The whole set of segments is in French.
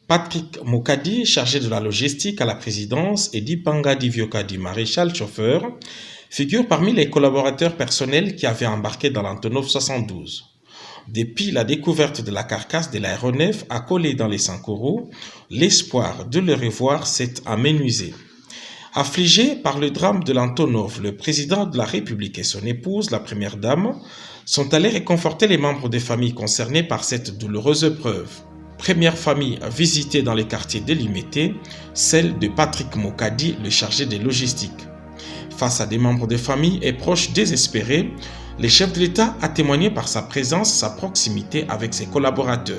Patrick Mokadi, chargé de la logistique à la présidence, et Dipanga Divyokadi, maréchal chauffeur, figurent parmi les collaborateurs personnels qui avaient embarqué dans l'Antonov 72. Depuis la découverte de la carcasse de l'aéronef accolée dans les Sankourou, l'espoir de le revoir s'est amenuisé. Affligés par le drame de l'Antonov, le président de la République et son épouse, la première dame, sont allés réconforter les membres des familles concernées par cette douloureuse épreuve. Première famille visitée dans les quartiers délimités, celle de Patrick Mokadi, le chargé des logistiques. Face à des membres de famille et proches désespérés, le chef de l'État a témoigné par sa présence, sa proximité avec ses collaborateurs.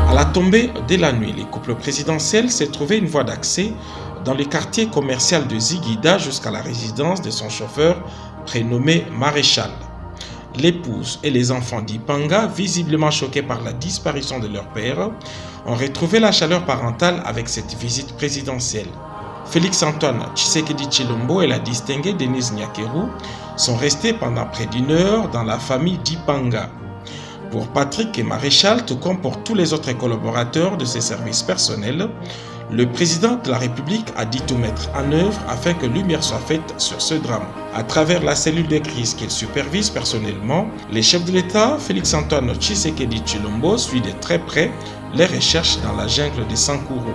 À la tombée de la nuit, le couple présidentiel s'est trouvé une voie d'accès dans le quartier commercial de Ziguida jusqu'à la résidence de son chauffeur prénommé Maréchal. L'épouse et les enfants d'Ipanga, visiblement choqués par la disparition de leur père, ont retrouvé la chaleur parentale avec cette visite présidentielle. Félix-Antoine Tshisekedi Tshilombo et la distinguée Denise Nyakeru sont restés pendant près d'une heure dans la famille d'Ipanga. Pour Patrick et Maréchal, tout comme pour tous les autres collaborateurs de ses services personnels, le président de la République a dit tout mettre en œuvre afin que lumière soit faite sur ce drame. À travers la cellule de crise qu'il supervise personnellement, le chef de l'État, Félix-Antoine Tshisekedi Tshilombo, suit de très près les recherches dans la jungle des Sankourou.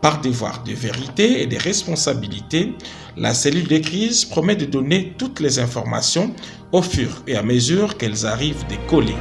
Par devoir de vérité et de responsabilité, la cellule de crise promet de donner toutes les informations au fur et à mesure qu'elles arrivent décoller.